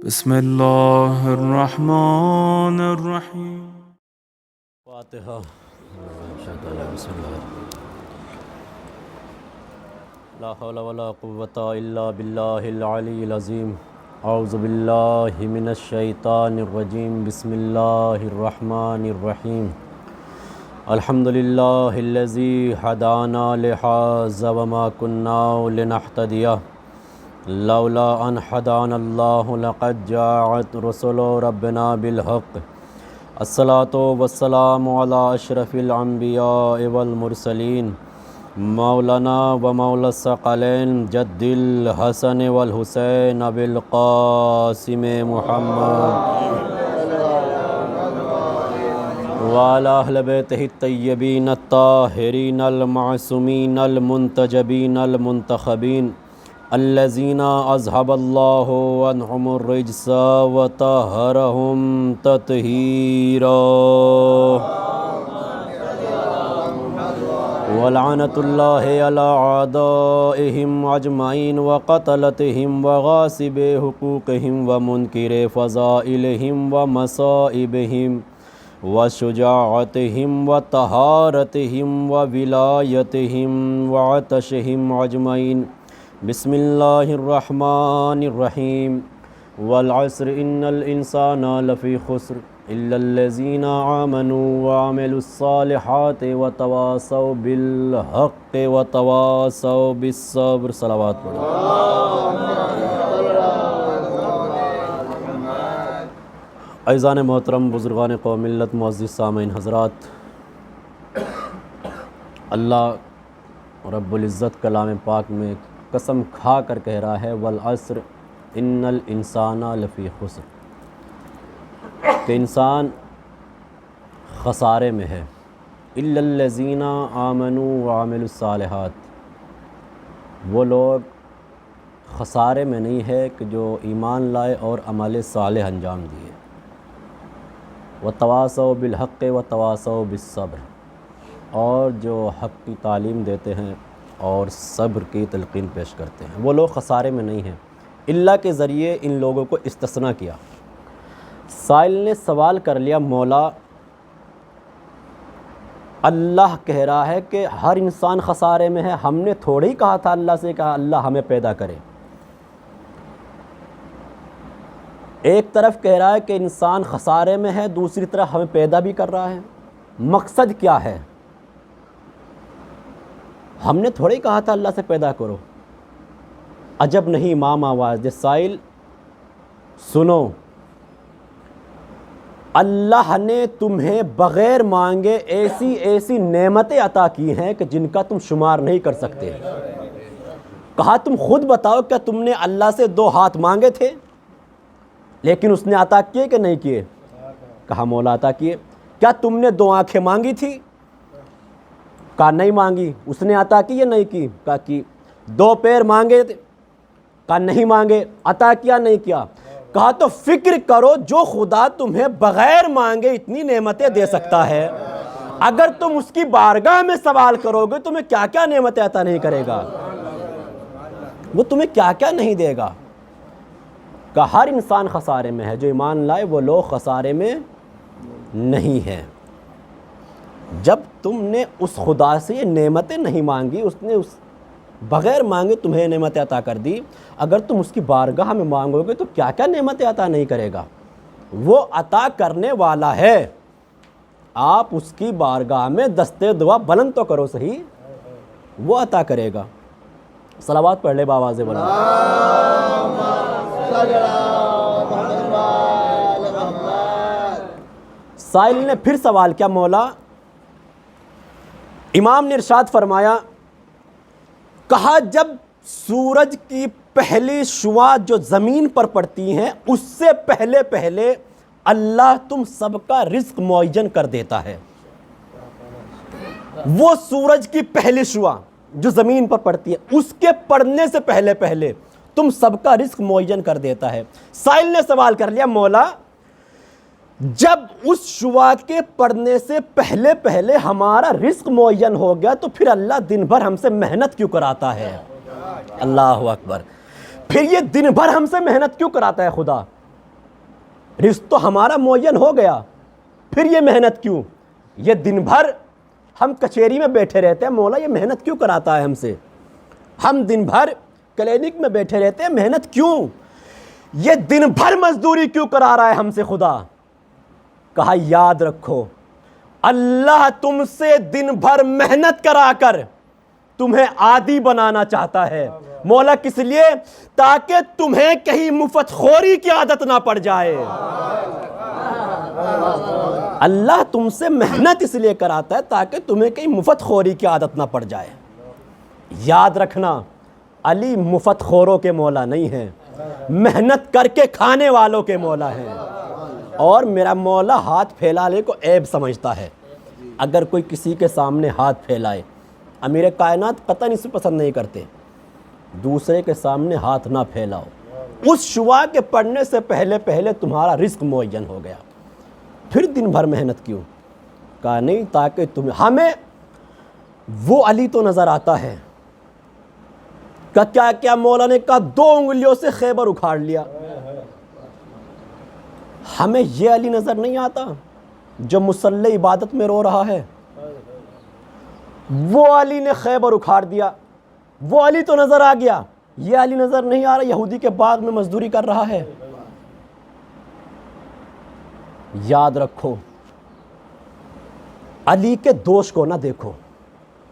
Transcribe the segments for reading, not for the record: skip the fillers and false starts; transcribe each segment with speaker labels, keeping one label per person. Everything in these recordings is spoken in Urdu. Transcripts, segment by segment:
Speaker 1: بسم اللہ الرحمن الرحیم۔
Speaker 2: فاتحہ۔ لا حول ولا قوة الا باللہ العلی العظیم۔ اعوذ باللہ من الشیطان الرجیم۔ بسم اللہ الرحمن الرحیم۔ الحمدللہ الذی ہدانا لہذا وما کنا لنہتدی لولا ان ہدانا اللہ لقد جاءت رسل ربنا بالحق۔ الصلاۃ والسلام علی اشرف الانبیاء والمرسلین مولانا و مولا الثقلین جد الحسن والحسین ابی القاسم محمد وعلی اہل بیتہ الطیبین الطاہرین المعصومین المنتجبین المنتخبین الذین اذھب اللہ عنہم الرجس وطہرہم تطہیرا ولعنۃ اللہ علی اعدائہم اجمعین وقتلتہم وغاصب حقوقہم ومنکر فضائلہم ومصائبہم وشجاعتہم وطہارتہم وولایتہم وعطشہم اجمعین۔ بسم اللہ الرحمن الرحیم۔ والعصر ان الانسان لفی خسر الا الذین آمنوا وعملوا الصالحات وتواصوا بالحق وتواصوا بالصبر۔ صلوات پڑھو۔ عزیزان محترم، بزرگان قوم، ملت، معزز سامعین حضرات، اللہ رب العزت کلام پاک میں قسم کھا کر کہہ رہا ہے والعصر ان الانسان لفی خسر، کہ انسان خسارے میں ہے۔ الا الذین آمنوا وعملوا الصالحات، وہ لوگ خسارے میں نہیں ہے کہ جو ایمان لائے اور عمل صالح انجام دیے۔ وتواصوا بالحق وتواصوا بالصبر، اور جو حق کی تعلیم دیتے ہیں اور صبر کی تلقین پیش کرتے ہیں، وہ لوگ خسارے میں نہیں ہیں۔ اللہ کے ذریعے ان لوگوں کو استثناء کیا۔ سائل نے سوال کر لیا، مولا اللہ کہہ رہا ہے کہ ہر انسان خسارے میں ہے، ہم نے تھوڑی کہا تھا اللہ سے کہا اللہ ہمیں پیدا کرے۔ ایک طرف کہہ رہا ہے کہ انسان خسارے میں ہے، دوسری طرف ہمیں پیدا بھی کر رہا ہے، مقصد کیا ہے؟ ہم نے تھوڑی کہا تھا اللہ سے پیدا کرو۔ عجب نہیں امام آواز دے، سائل سنو، اللہ نے تمہیں بغیر مانگے ایسی ایسی نعمتیں عطا کی ہیں کہ جن کا تم شمار نہیں کر سکتے۔ کہا تم خود بتاؤ، کیا تم نے اللہ سے 2 ہاتھ مانگے تھے لیکن اس نے عطا کیے کہ نہیں کیے؟ کہا مولا عطا کیے۔ کیا تم نے 2 آنکھیں مانگی تھی؟ کہا نہیں مانگی۔ اس نے عطا کی یا نہیں کی؟ کہا کی۔ 2 پیر مانگے تھے؟ کہا نہیں مانگے۔ عطا کیا نہیں کیا؟ کہا تو فکر کرو، جو خدا تمہیں بغیر مانگے اتنی نعمتیں دے سکتا ہے، اگر تم اس کی بارگاہ میں سوال کرو گے تمہیں کیا کیا نعمتیں عطا نہیں کرے گا، وہ تمہیں کیا کیا نہیں دے گا۔ کہ ہر انسان خسارے میں ہے، جو ایمان لائے وہ لوگ خسارے میں نہیں ہیں۔ جب تم نے اس خدا سے یہ نعمتیں نہیں مانگی، اس نے اس بغیر مانگے تمہیں نعمتیں عطا کر دی، اگر تم اس کی بارگاہ میں مانگو گے تو کیا کیا نعمتیں عطا نہیں کرے گا۔ وہ عطا کرنے والا ہے، آپ اس کی بارگاہ میں دستے دعا بلند تو کرو صحیح، وہ عطا کرے گا۔ صلوات پڑھ لے باواز بلند۔ سائل نے پھر سوال کیا، مولا امام نے ارشاد فرمایا، کہا جب سورج کی پہلی شعاع جو زمین پر پڑتی ہیں اس سے پہلے پہلے اللہ تم سب کا رزق معین کر دیتا ہے۔ وہ سورج کی پہلی شعاع جو زمین پر پڑتی ہے اس کے پڑنے سے پہلے پہلے تم سب کا رزق معین کر دیتا ہے۔ سائل نے سوال کر لیا، مولا جب اس شعاع کے پڑنے سے پہلے پہلے ہمارا رزق معین ہو گیا تو پھر اللہ دن بھر ہم سے محنت کیوں کراتا ہے؟ اللہ اکبر۔ پھر یہ دن بھر ہم سے محنت کیوں کراتا ہے خدا؟ رزق تو ہمارا معین ہو گیا، پھر یہ محنت کیوں؟ یہ دن بھر ہم کچہری میں بیٹھے رہتے ہیں، مولا یہ محنت کیوں کراتا ہے ہم سے؟ ہم دن بھر کلینک میں بیٹھے رہتے ہیں، محنت کیوں؟ یہ دن بھر مزدوری کیوں کرا رہا ہے ہم سے خدا؟ کہا یاد رکھو، اللہ تم سے دن بھر محنت کرا کر تمہیں عادی بنانا چاہتا ہے۔ مولا کس لیے؟ تاکہ تمہیں کہیں مفت خوری کی عادت نہ پڑ جائے۔ اللہ تم سے محنت اس لیے کراتا ہے تاکہ تمہیں کہیں مفت خوری کی عادت نہ پڑ جائے۔ یاد رکھنا، علی مفت خوروں کے مولا نہیں ہیں، محنت کر کے کھانے والوں کے مولا ہیں۔ اور میرا مولا ہاتھ پھیلانے کو عیب سمجھتا ہے۔ اگر کوئی کسی کے سامنے ہاتھ پھیلائے، امیر کائنات قطعاً اسے پسند نہیں کرتے۔ دوسرے کے سامنے ہاتھ نہ پھیلاؤ، اس شعا کے پڑھنے سے پہلے پہلے تمہارا رزق معین ہو گیا، پھر دن بھر محنت کیوں؟ کہا نہیں، تاکہ ہمیں وہ علی تو نظر آتا ہے۔ کیا کیا مولا نے کہا 2 انگلیوں سے خیبر اکھاڑ لیا۔ ہمیں یہ علی نظر نہیں آتا جو مصلی عبادت میں رو رہا ہے؟ وہ علی نے خیبر اکھاڑ دیا، وہ علی تو نظر آ گیا، یہ علی نظر نہیں آ رہا، یہودی کے بعد میں مزدوری کر رہا ہے۔ یاد رکھو، علی کے دوش کو نہ دیکھو،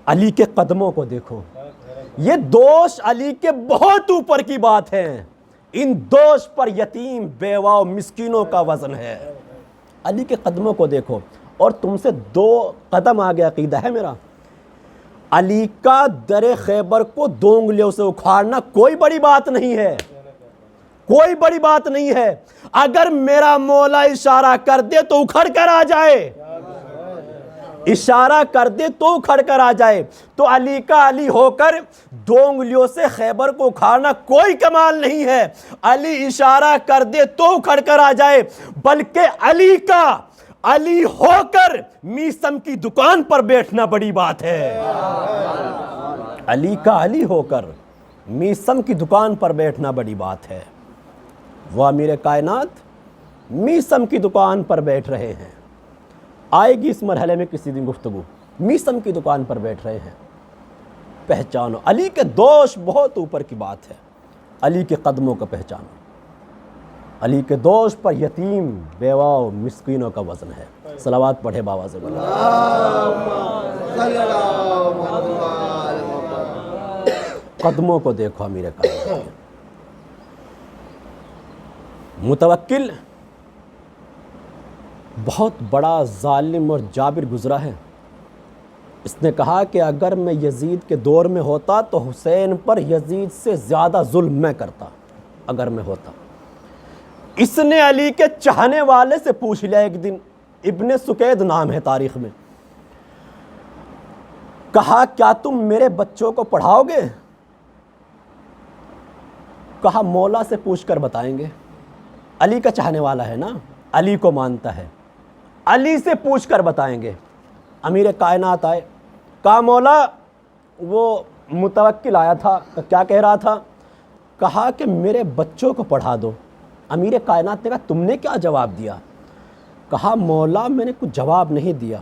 Speaker 2: علی کے قدموں کو دیکھو۔ یہ دوش علی کے بہت اوپر کی بات ہے، ان دوش پر یتیم، بیوہ و مسکینوں کا وزن ہے۔ علی کے قدموں کو دیکھو۔ اور تم سے 2 قدم آگے عقیدہ ہے میرا، علی کا در خیبر کو 2 انگلیوں سے اکھاڑنا کوئی بڑی بات نہیں ہے، کوئی بڑی بات نہیں ہے۔ اگر میرا مولا اشارہ کر دے تو اکھڑ کر آ جائے، اشارہ کر دے تو اکھڑ کر آ جائے۔ تو علی کا علی ہو کر 2 انگلیوں سے خیبر کو اکھاڑنا کوئی کمال نہیں ہے۔ علی اشارہ کر دے تو اکھڑ کر آ جائے، بلکہ علی کا علی ہو کر میسم کی دکان پر بیٹھنا بڑی بات ہے۔ علی کا علی ہو کر میسم کی دکان پر بیٹھنا بڑی بات ہے۔ وہ امیر کائنات میسم کی دکان پر بیٹھ رہے ہیں، آئے گی اس مرحلے میں کسی دن گفتگو، میسم کی دکان پر بیٹھ رہے ہیں۔ پہچانو، علی کے دوش بہت اوپر کی بات ہے، علی کے قدموں کو پہچانو۔ علی کے دوش پر یتیم، بیوہ و مسکینوں کا وزن ہے۔ صلوات پڑھے بابا سے بڑھے۔ قدموں کو دیکھو امیر کائنات کے۔ متوکل بہت بڑا ظالم اور جابر گزرا ہے۔ اس نے کہا کہ اگر میں یزید کے دور میں ہوتا تو حسین پر یزید سے زیادہ ظلم میں کرتا، اگر میں ہوتا۔ اس نے علی کے چاہنے والے سے پوچھ لیا ایک دن، ابن سکید نام ہے تاریخ میں، کہا کیا تم میرے بچوں کو پڑھاؤ گے؟ کہا مولا سے پوچھ کر بتائیں گے۔ علی کا چاہنے والا ہے نا، علی کو مانتا ہے، علی سے پوچھ کر بتائیں گے۔ امیر کائنات آئے، کہا مولا، وہ متوکل آیا تھا، کیا کہہ رہا تھا؟ کہا کہ میرے بچوں کو پڑھا دو۔ امیر کائنات نے کہا تم نے کیا جواب دیا؟ کہا مولا میں نے کچھ جواب نہیں دیا۔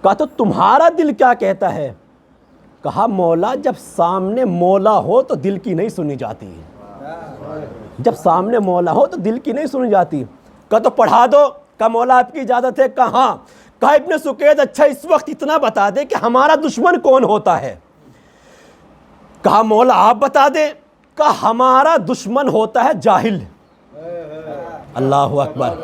Speaker 2: کہا تو تمہارا دل کیا کہتا ہے؟ کہا مولا جب سامنے مولا ہو تو دل کی نہیں سنی جاتی، جب سامنے مولا ہو تو دل کی نہیں سنی جاتی۔ کہا تو پڑھا دو۔ کہا مولا آپ کی اجازت ہے؟ کہاں؟ کہا ابن سکید اچھا اس وقت اتنا بتا دے کہ ہمارا دشمن کون ہوتا ہے؟ کہا مولا آپ بتا دیں۔ کہا ہمارا دشمن ہوتا ہے جاہل۔ اللہ اکبر،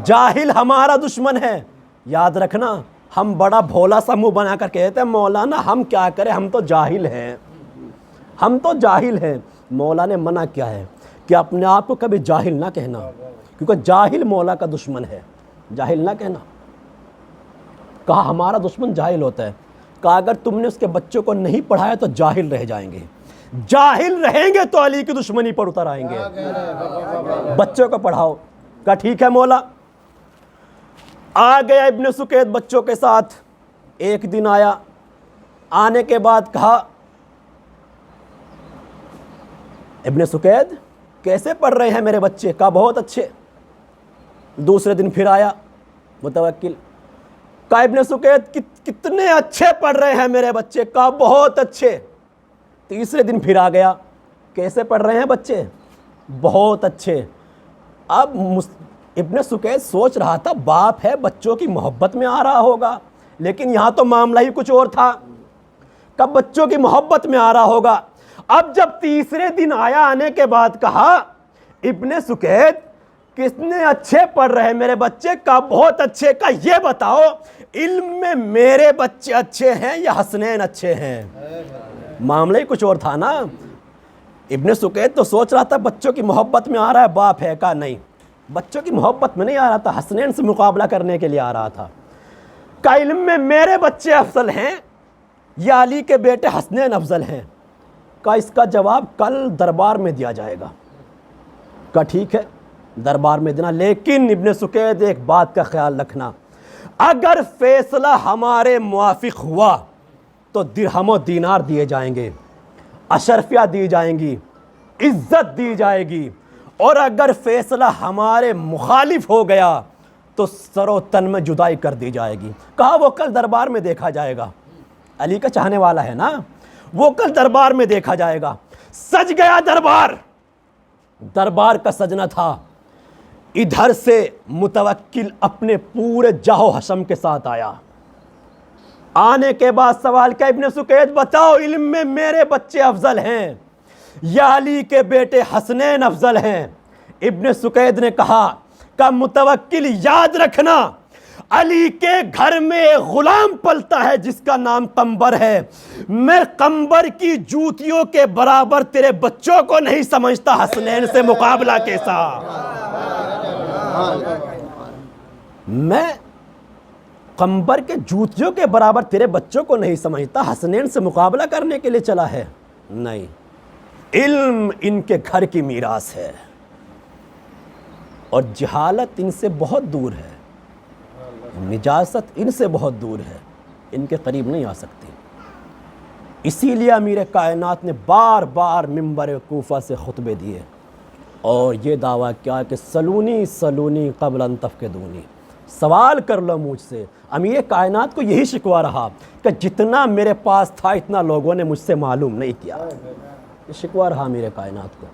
Speaker 2: جاہل ہمارا دشمن ہے۔ یاد رکھنا، ہم بڑا بھولا سا منہ بنا کر کہتے ہیں مولانا ہم کیا کریں، ہم تو جاہل ہیں، ہم تو جاہل ہیں۔ مولا نے منع کیا ہے کہ اپنے آپ کو کبھی جاہل نہ کہنا، کیونکہ جاہل مولا کا دشمن ہے، جاہل نہ کہنا۔ کہا ہمارا دشمن جاہل ہوتا ہے۔ کہا اگر تم نے اس کے بچوں کو نہیں پڑھایا تو جاہل رہ جائیں گے، جاہل رہیں گے تو علی کی دشمنی پر اتر آئیں گے، بچوں کو پڑھاؤ۔ کہا ٹھیک ہے مولا۔ آ گیا ابن سکید بچوں کے ساتھ۔ ایک دن آیا، آنے کے بعد کہا ابن سکید کیسے پڑھ رہے ہیں میرے بچے؟ کہا بہت اچھے۔ دوسرے دن پھر آیا متوکل، کہا ابن سکید کتنے اچھے پڑھ رہے ہیں میرے بچے، کہا بہت اچھے۔ تیسرے دن پھر آ گیا، کیسے پڑھ رہے ہیں بچے؟ بہت اچھے۔ اب ابن سکید سوچ رہا تھا باپ ہے، بچوں کی محبت میں آ رہا ہوگا، لیکن یہاں تو معاملہ ہی کچھ اور تھا، کب بچوں کی محبت میں آ رہا ہوگا۔ اب جب تیسرے دن آیا، آنے کے بعد کہا ابن سکید کتنے اچھے پڑھ رہے ہیں میرے بچے، کہا بہت اچھے۔ کہا یہ بتاؤ علم میں میرے بچے اچھے ہیں یا حسنین اچھے ہیں؟ معاملہ ہی کچھ اور تھا نا۔ ابن سکید تو سوچ رہا تھا بچوں کی محبت میں آ رہا ہے، باپ ہے۔ کہا نہیں، بچوں کی محبت میں نہیں آ رہا تھا، حسنین سے مقابلہ کرنے کے لیے آ رہا تھا۔ کہا علم میں میرے بچے افضل ہیں یا علی کے بیٹے حسنین افضل ہیں؟ کہا اس کا جواب کل دربار میں دیا جائے گا۔ کہا ٹھیک ہے، دربار میں دینا، لیکن ابن سکید ایک بات کا خیال رکھنا، اگر فیصلہ ہمارے موافق ہوا تو درہم و دینار دیے جائیں گے، اشرفیہ دی جائیں گی، عزت دی جائے گی، اور اگر فیصلہ ہمارے مخالف ہو گیا تو سر و تن میں جدائی کر دی جائے گی۔ کہا وہ کل دربار میں دیکھا جائے گا، علی کا چاہنے والا ہے نا، وہ کل دربار میں دیکھا جائے گا۔ سج گیا دربار، دربار کا سجنا تھا۔ ادھر سے متوکل اپنے پورے جاہ و حشم کے ساتھ آیا۔ آنے کے بعد سوال کیا، ابن سکید بتاؤ علم میں میرے بچے افضل ہیں یا علی کے بیٹے حسنین افضل ہیں؟ ابن سکید نے کہا کہ متوکل یاد رکھنا، علی کے گھر میں ایک غلام پلتا ہے جس کا نام قمبر ہے، میں قمبر کی جوتیوں کے برابر تیرے بچوں کو نہیں سمجھتا، حسنین سے مقابلہ کیسا؟ میں قمبر کے جوتیوں کے برابر تیرے بچوں کو نہیں سمجھتا، حسنین سے مقابلہ کرنے کے لیے چلا ہے؟ نہیں، علم ان کے گھر کی میراث ہے اور جہالت ان سے بہت دور ہے، نجاست ان سے بہت دور ہے، ان کے قریب نہیں آ سکتی۔ اسی لیے امیر کائنات نے بار بار منبر کوفہ سے خطبے دیے اور یہ دعویٰ کیا کہ سلونی سلونی قبل ان تفقدونی، سوال کر لو مجھ سے۔ امیر کائنات کو یہی شکوہ رہا کہ جتنا میرے پاس تھا اتنا لوگوں نے مجھ سے معلوم نہیں کیا، یہ شکوہ رہا امیر کائنات کو۔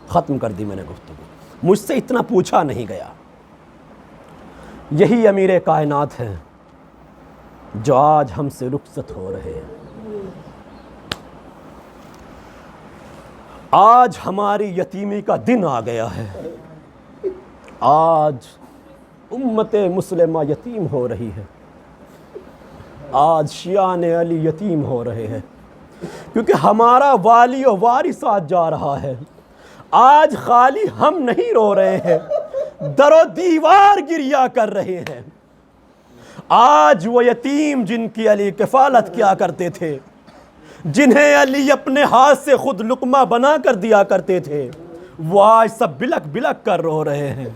Speaker 2: ختم کر دی میں نے گفتگو، مجھ سے اتنا پوچھا نہیں گیا۔ یہی امیر کائنات ہیں جو آج ہم سے رخصت ہو رہے ہیں۔ آج ہماری یتیمی کا دن آ گیا ہے، آج امت مسلمہ یتیم ہو رہی ہے، آج شیعان علی یتیم ہو رہے ہیں، کیونکہ ہمارا والی و وارث آج جا رہا ہے۔ آج خالی ہم نہیں رو رہے ہیں، در و دیوار گریا کر رہے ہیں۔ آج وہ یتیم جن کی علی کفالت کیا کرتے تھے، جنہیں علی اپنے ہاتھ سے خود لقمہ بنا کر دیا کرتے تھے، وہ آج سب بلک بلک کر رو رہے ہیں۔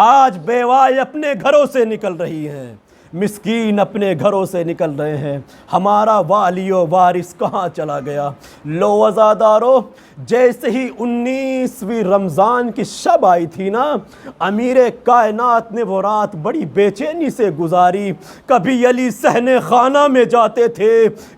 Speaker 2: آج بیوائیں اپنے گھروں سے نکل رہی ہیں، مسکین اپنے گھروں سے نکل رہے ہیں۔ ہمارا والی و وارث کہاں چلا گیا؟ لو وزادارو، جیسے ہی 19ویں رمضان کی شب آئی تھی نا، امیر کائنات نے وہ رات بڑی بے چینی سے گزاری۔ کبھی علی صحن خانہ میں جاتے تھے،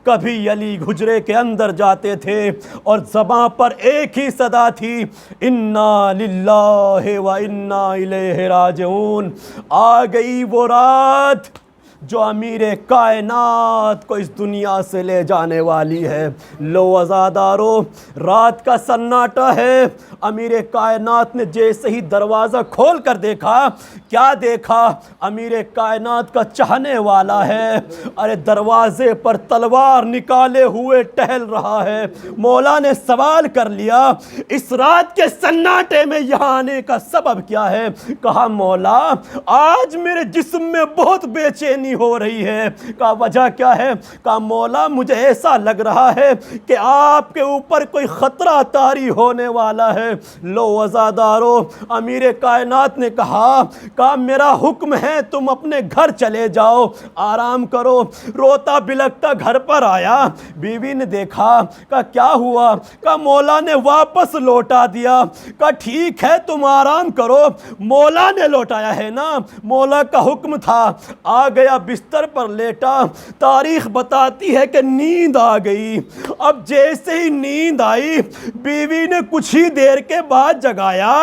Speaker 2: کبھی علی حجرے کے اندر جاتے تھے، اور زباں پر ایک ہی صدا تھی، انا للہ و انا الیہ راجعون۔ آ گئی وہ رات جو امیر کائنات کو اس دنیا سے لے جانے والی ہے۔ لو وزادارو، رات کا سناٹا ہے۔ امیر کائنات نے جیسے ہی دروازہ کھول کر دیکھا، کیا دیکھا؟ امیر کائنات کا چاہنے والا ہے، ارے دروازے پر تلوار نکالے ہوئے ٹہل رہا ہے۔ مولا نے سوال کر لیا، اس رات کے سناٹے میں یہاں آنے کا سبب کیا ہے؟ کہا مولا، آج میرے جسم میں بہت بے چینی نہیں ہو رہی ہے۔ کہا وجہ کیا ہے؟ کہا مولا مجھے ایسا لگ رہا ہے کہ آپ کے اوپر کوئی خطرہ طاری ہونے والا ہے۔ لو عزادارو، امیر کائنات نے کہا میرا حکم ہے تم اپنے گھر چلے جاؤ، آرام کرو۔ روتا بلکتا گھر پر آیا، بیوی نے دیکھا، کہا کیا ہوا؟ کہا مولا نے واپس لوٹا دیا۔ کہا ٹھیک ہے تم آرام کرو، مولا نے لوٹایا ہے نا، مولا کا حکم تھا۔ آ گیا بستر پر لیٹا، تاریخ بتاتی ہے کہ نیند آ گئی۔ اب جیسے ہی نیند آئی، بیوی نے کچھ ہی دیر کے بعد جگایا،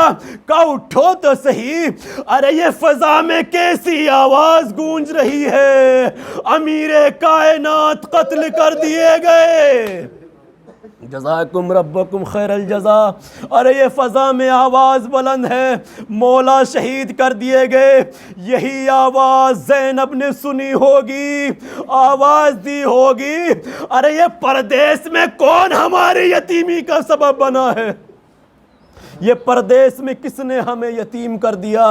Speaker 2: کہا اٹھو تو صحیح، ارے یہ فضا میں کیسی آواز گونج رہی ہے، امیر کائنات قتل کر دیے گئے۔ جزاکم ربکم خیر الجزا۔ ارے یہ فضا میں آواز بلند ہے، مولا شہید کر دیے گئے۔ یہی آواز زینب نے سنی ہوگی، آواز دی ہوگی، ارے یہ پردیس میں کون ہماری یتیمی کا سبب بنا ہے؟ یہ پردیس میں کس نے ہمیں یتیم کر دیا؟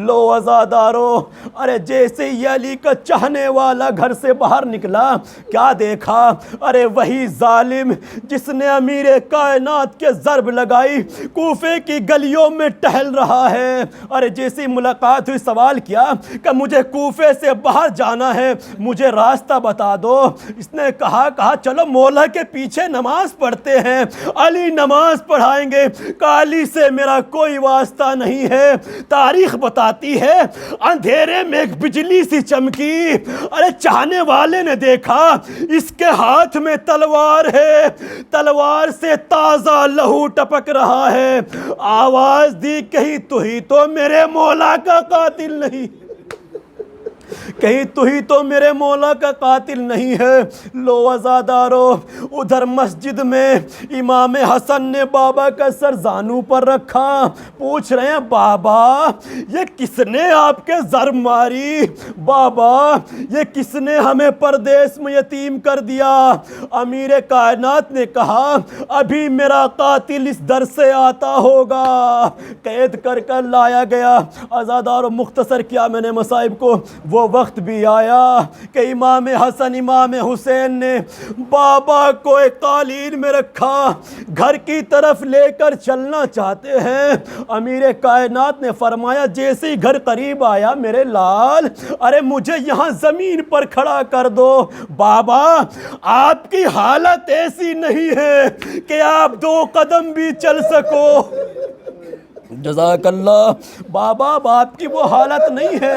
Speaker 2: لو عزادارو، ارے جیسے ہی علی کا چاہنے والا گھر سے باہر نکلا، کیا دیکھا؟ ارے وہی ظالم جس نے امیر کائنات کے ضرب لگائی کوفے کی گلیوں میں ٹہل رہا ہے۔ ارے جیسی ملاقات ہوئی سوال کیا کہ مجھے کوفے سے باہر جانا ہے، مجھے راستہ بتا دو۔ اس نے کہا چلو مولا کے پیچھے نماز پڑھتے ہیں، علی نماز پڑھائیں گے۔ کہ علی سے میرا کوئی واسطہ نہیں ہے۔ تاریخ بتاتی ہے اندھیرے میں ایک بجلی سی چمکی، ارے چاہنے والے نے دیکھا اس کے ہاتھ میں تلوار ہے، تلوار سے تازہ لہو ٹپک رہا ہے۔ آواز دی کہیں تو ہی تو میرے مولا کا قاتل نہیں، کہیں تو ہی تو میرے مولا کا قاتل نہیں ہے۔ لو عزادارو، ادھر مسجد میں امام حسن نے بابا کا سر زانو پر رکھا، پوچھ رہے ہیں بابا یہ کس نے آپ کے ضرب ماری؟ بابا یہ کس نے ہمیں پردیس میں یتیم کر دیا؟ امیر کائنات نے کہا ابھی میرا قاتل اس در سے آتا ہوگا۔ قید کر کر لایا گیا۔ عزادارو مختصر کیا میں نے مصائب کو، وہ وقت بھی آیا کہ امام حسن امام حسین نے بابا کو ایک قالین میں رکھا، گھر کی طرف لے کر چلنا چاہتے ہیں۔ امیر کائنات نے فرمایا جیسے ہی گھر قریب آیا میرے لال، ارے مجھے یہاں زمین پر کھڑا کر دو۔ بابا آپ کی حالت ایسی نہیں ہے کہ آپ 2 قدم بھی چل سکو۔ جزاک اللہ، بابا آپ کی وہ حالت نہیں ہے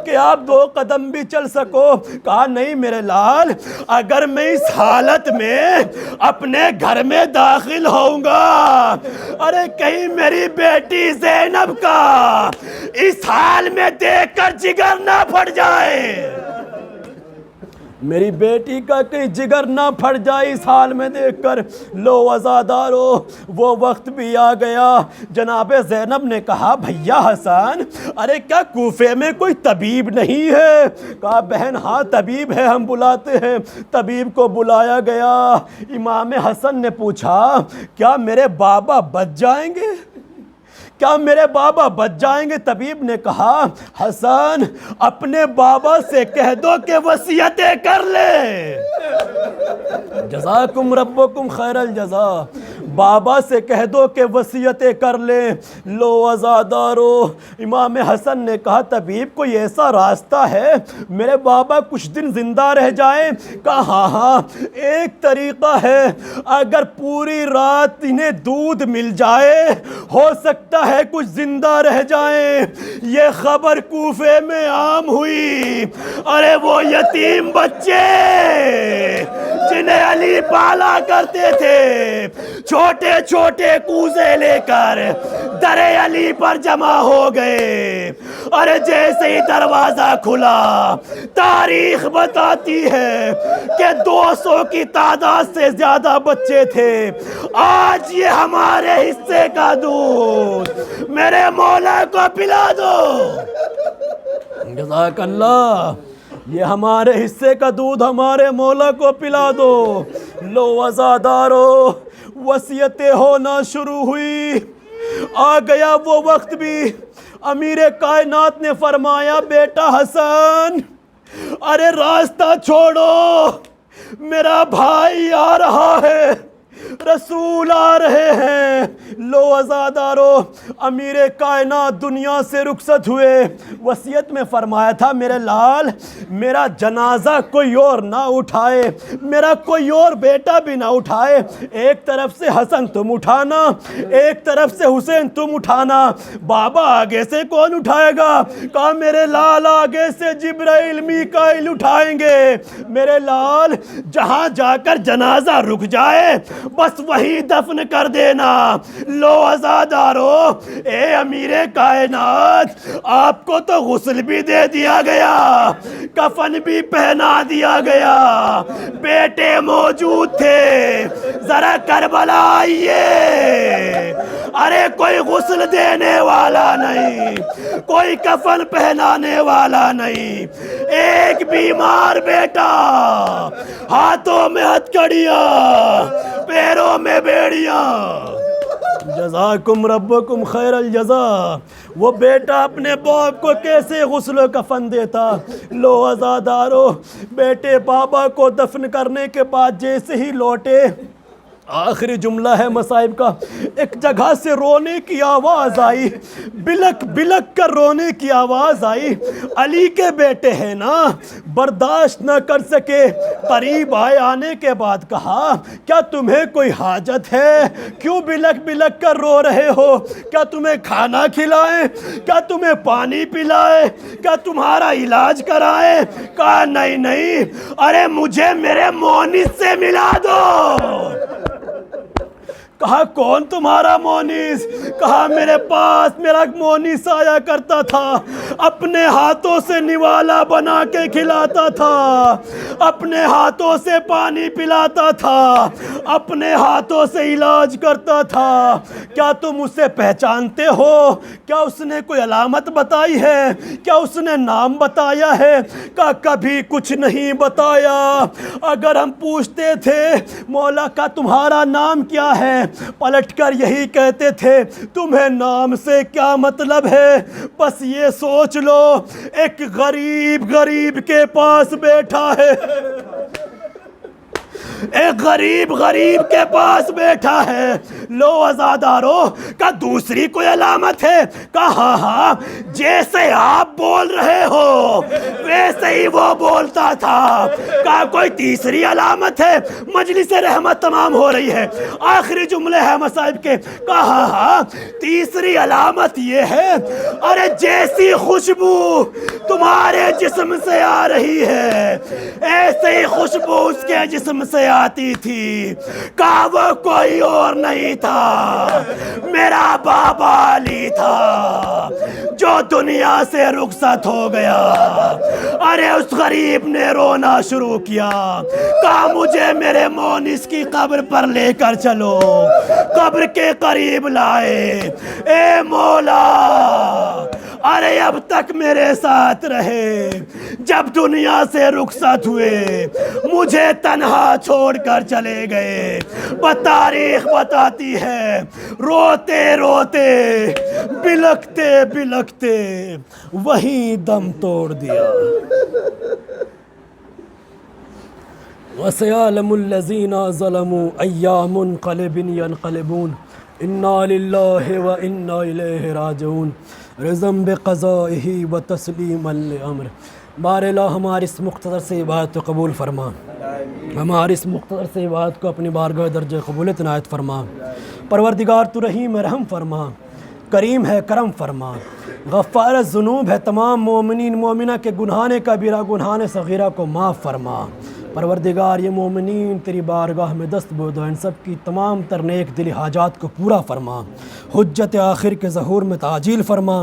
Speaker 2: کہ آپ 2 قدم بھی چل سکو۔ کہا نہیں میرے لال، اگر میں اس حالت میں اپنے گھر میں داخل ہوں گا، ارے کہیں میری بیٹی زینب کا اس حال میں دیکھ کر جگر نہ پھٹ جائے، میری بیٹی کا کہیں جگر نہ پھٹ جائے اس حال میں دیکھ کر۔ لو عزادارو، وہ وقت بھی آ گیا۔ جناب زینب نے کہا بھیا حسن، ارے کیا کوفے میں کوئی طبیب نہیں ہے؟ کہا بہن ہاں طبیب ہے، ہم بلاتے ہیں۔ طبیب کو بلایا گیا۔ امام حسن نے پوچھا کیا میرے بابا بچ جائیں گے؟ کیا میرے بابا بچ جائیں گے؟ طبیب نے کہا حسن اپنے بابا سے کہہ دو کہ وصیتیں کر لے۔ جزاکم ربکم خیر الجزا، بابا سے کہہ دو کہ وصیتیں کر لے۔ لو عزادارو، امام حسن نے کہا طبیب کوئی ایسا راستہ ہے میرے بابا کچھ دن زندہ رہ جائیں؟ کہا ہاں ایک طریقہ ہے، اگر پوری رات انہیں دودھ مل جائے ہو سکتا ہے کچھ زندہ رہ جائیں۔ یہ خبر کوفے میں عام ہوئی، ارے وہ یتیم بچے جنہیں علی پالا کرتے تھے چھوٹے چھوٹے کوزے لے کر در علی پر جمع ہو گئے۔ ارے جیسے ہی دروازہ کھلا، تاریخ بتاتی ہے کہ 200 کی تعداد سے زیادہ بچے تھے۔ آج یہ ہمارے حصے کا دودھ میرے مولا کو پلا دو۔ جزاک اللہ، یہ ہمارے حصے کا دودھ ہمارے مولا کو پلا دو۔ لو عزادارو، وصیتیں ہونا شروع ہوئی۔ آ گیا وہ وقت بھی، امیر کائنات نے فرمایا بیٹا حسن ارے راستہ چھوڑو، میرا بھائی آ رہا ہے، رسول آ رہے ہیں۔ لو عزادارو، امیر کائنات دنیا سے رخصت ہوئے، وصیت میں فرمایا تھا میرے لال میرا جنازہ کوئی اور نہ اٹھائے، میرا کوئی اور بیٹا بھی نہ اٹھائے، ایک طرف سے حسن تم اٹھانا، ایک طرف سے حسین تم اٹھانا، بابا آگے سے کون اٹھائے گا؟ کہا میرے لال آگے سے جبرائیل میکائیل اٹھائیں گے۔ میرے لال جہاں جا کر جنازہ رک جائے بس وہی دفن کر دینا۔ لو عزادارو، اے امیر کائنات، آپ کو تو غسل بھی دے دیا گیا، کفن بھی پہنا دیا گیا، بیٹے موجود تھے، ذرا کربلا آئیے۔ ارے کوئی غسل دینے والا نہیں، کوئی کفن پہنانے والا نہیں، ایک بیمار بیٹا، ہاتھوں میں ہتھکڑیاں، پیروں میں بیڑیاں۔ جزاکم ربکم خیر الجزا۔ وہ بیٹا اپنے باپ کو کیسے غسل و کفن دیتا؟ لو عزادارو، بیٹے بابا کو دفن کرنے کے بعد جیسے ہی لوٹے، آخری جملہ ہے مصائب کا، ایک جگہ سے رونے کی آواز آئی، بلک بلک کر رونے کی آواز آئی۔ علی کے بیٹے ہیں نا، برداشت نہ کر سکے، قریب آئے، آنے کے بعد کہا کیا تمہیں کوئی حاجت ہے؟ کیوں بلک بلک کر رو رہے ہو؟ کیا تمہیں کھانا کھلائیں؟ کیا تمہیں پانی پلائیں؟ کیا تمہارا علاج کرائیں؟ کہا نہیں نہیں، ارے مجھے میرے مونس سے ملا دو۔ کہا کون تمہارا مونس؟ کہا میرے پاس میرا مونس آیا کرتا تھا، اپنے ہاتھوں سے نوالا بنا کے کھلاتا تھا، اپنے ہاتھوں سے پانی پلاتا تھا، اپنے ہاتھوں سے علاج کرتا تھا۔ کیا تم اسے پہچانتے ہو؟ کیا اس نے کوئی علامت بتائی ہے؟ کیا اس نے نام بتایا ہے؟ کہا کبھی کچھ نہیں بتایا۔ اگر ہم پوچھتے تھے مولا کا تمہارا نام کیا ہے، پلٹ کر یہی کہتے تھے تمہیں نام سے کیا مطلب ہے، بس یہ سوچ لو ایک غریب غریب کے پاس بیٹھا ہے، ایک غریب غریب کے پاس بیٹھا ہے۔ لو عزادارو، کا دوسری کوئی علامت ہے؟ کہا ہاں، جیسے آپ بول رہے ہو ویسے ہی وہ بولتا تھا۔ کہا کوئی تیسری علامت ہے؟ مجلس رحمت تمام ہو رہی ہے، آخری جملے ہیں مصائب کے۔ کہا ہاں، تیسری علامت یہ ہے، ارے جیسی خوشبو تمہارے جسم سے آ رہی ہے ایسے ہی خوشبو اس کے جسم سے آتی تھی۔ کہا وہ کوئی اور نہیں تھا، میرا بابا علی تھا جو دنیا سے رخصت ہو گیا۔ ارے اس غریب نے رونا شروع کیا، کہا مجھے میرے مونس کی قبر پر لے کر چلو۔ قبر کے قریب لائے، اے مولا ارے اب تک میرے ساتھ رہے، جب دنیا سے رخصت ہوئے مجھے تنہا چھوڑ کر چلے گئے۔ تاریخ بتاتی ہے روتے روتے بلکتے بلکتے وہیں دم توڑ دیا۔ وَسَيَعْلَمُ الَّذِينَ ظَلَمُوا أَيَّ مُنْقَلِبٍ يَنْقَلِبُونَ إِنَّا لِلَّهِ وَإِنَّا إِلَيْهِ راجعون رضا بقضائه وتسلیما لأمر۔ بار الہ ہماری اس مختصر سے عبادت کو قبول فرما، ہماری اس مختصر سے عبادت کو اپنی بارگاہ درجہ قبولیت عنایت فرما۔ پروردگار تو رحیم رحم فرما، کریم ہے کرم فرما، غفار الذنوب ہے، تمام مومنین مومنہ کے گناہان کبیرہ گناہان صغیرہ کو معاف فرما۔ پروردگار یہ مومنین تیری بارگاہ میں دست بودہ، ان سب کی تمام تر نیک دلی حاجات کو پورا فرما، حجت آخر کے ظہور میں تعجیل فرما،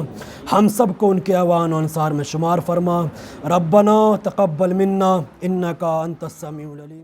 Speaker 2: ہم سب کو ان کے اعوان و انصار میں شمار فرما۔ ربنا تقبل منا انکا انت السمیع العلیم۔